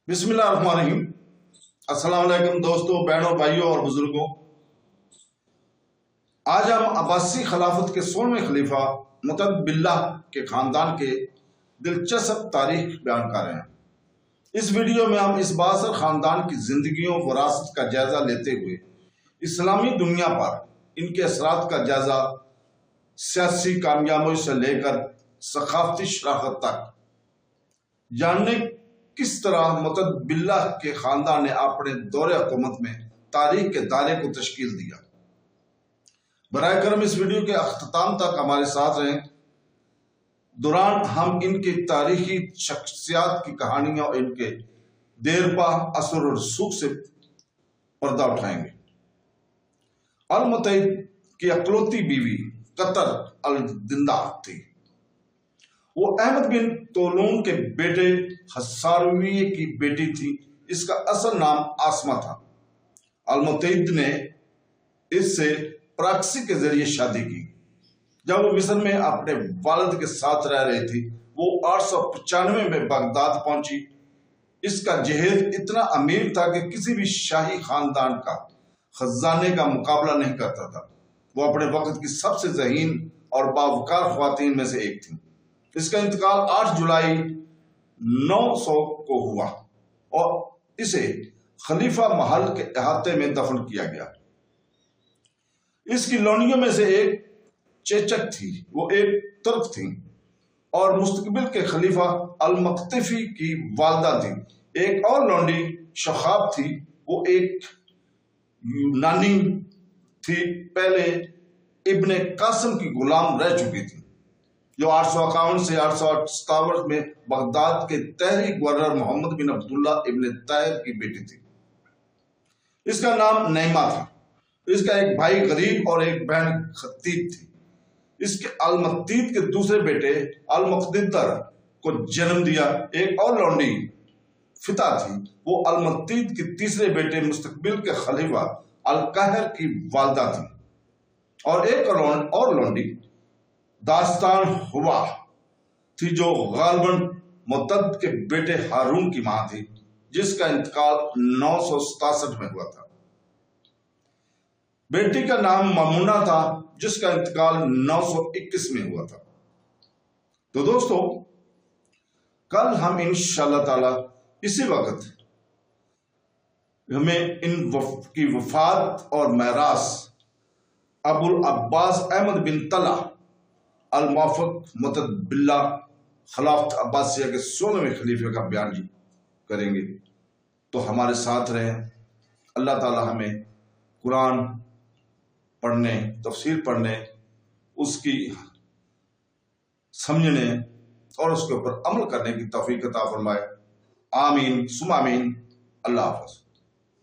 بسم اللہ الرحمن الرحیم۔ السلام علیکم دوستوں، بہنوں، بھائیوں اور بزرگوں۔ آج ہم عباسی خلافت کے 16ویں خلیفہ متعد باللہ کے خاندان کے دلچسپ تاریخ بیان کر رہے ہیں۔ اس ویڈیو میں ہم اس بااثر خاندان کی زندگیوں وراثت کا جائزہ لیتے ہوئے اسلامی دنیا پر ان کے اثرات کا جائزہ، سیاسی کامیابیوں سے لے کر ثقافتی شراکت تک جاننے کس طرح متعد باللہ کے خاندان نے اپنے دور حکومت میں تاریخ کے دائرے کو تشکیل دیا۔ براہ کرم اس ویڈیو کے اختتام تک ہمارے ساتھ رہیں۔ دوران ہم ان کی تاریخی شخصیات کی کہانیاں اور ان کے دیرپا اثر و رسوخ سے پردہ اٹھائیں گے۔ المتعد کی اکلوتی بیوی قطر الزندہ تھی۔ وہ احمد بن طولون کے بیٹے حسارویہ کی بیٹی تھی۔ اس کا اصل نام آسمہ تھا۔ المتعد نے اس سے پراکسی کے ذریعے شادی کی۔ جب وہ مصر میں اپنے والد کے ساتھ رہ رہی تھی، وہ 895 میں بغداد پہنچی۔ اس کا جہیز اتنا امیر تھا کہ کسی بھی شاہی خاندان کا خزانے کا مقابلہ نہیں کرتا تھا۔ وہ اپنے وقت کی سب سے ذہین اور باوقار خواتین میں سے ایک تھی۔ اس کا انتقال 8 جولائی 900 کو ہوا اور اسے خلیفہ محل کے احاطے میں دفن کیا گیا۔ اس کی لونڈیوں میں سے ایک چیچک تھی، وہ ایک ترک تھی اور مستقبل کے خلیفہ المقتفی کی والدہ تھی۔ ایک اور لونڈی شخاب تھی، وہ ایک یونانی تھی، پہلے ابن قاسم کی غلام رہ چکی تھی، جو 851 سے 857 میں بغداد کے تحری گورنر محمد بن عبداللہ ابن طاہر کی بیٹی تھی۔ اس کا نام نعیمہ تھا۔ اس کا ایک بھائی غریب اور ایک بہن خطیب تھی۔ اس کے المقتید کے دوسرے بیٹے المقددر کو جنم دیا۔ ایک اور لونڈی فتح تھی، وہ المقتید کے تیسرے بیٹے مستقبل کے خلیفہ القاہر کی والدہ تھی۔ اور ایک اور لونڈی داستان ہوا تھی، جو غالباً متعد کے بیٹے ہارون کی ماں تھی، جس کا انتقال 967 میں ہوا تھا۔ بیٹی کا نام مامونہ تھا، جس کا انتقال 921 میں ہوا تھا۔ تو دوستو، کل ہم انشاءاللہ تعالی اسی وقت ہمیں ان کی وفات اور میراث ابو العباس احمد بن طلحہ الموافق متعد باللہ خلافت عباسیہ کے 16ویں خلیفے کا بیان کریں گے۔ تو ہمارے ساتھ رہیں۔ اللہ تعالی ہمیں قرآن پڑھنے، تفسیر پڑھنے، اس کی سمجھنے اور اس کے اوپر عمل کرنے کی توفیق عطا فرمائے۔ آمین ثم آمین۔ اللہ حافظ۔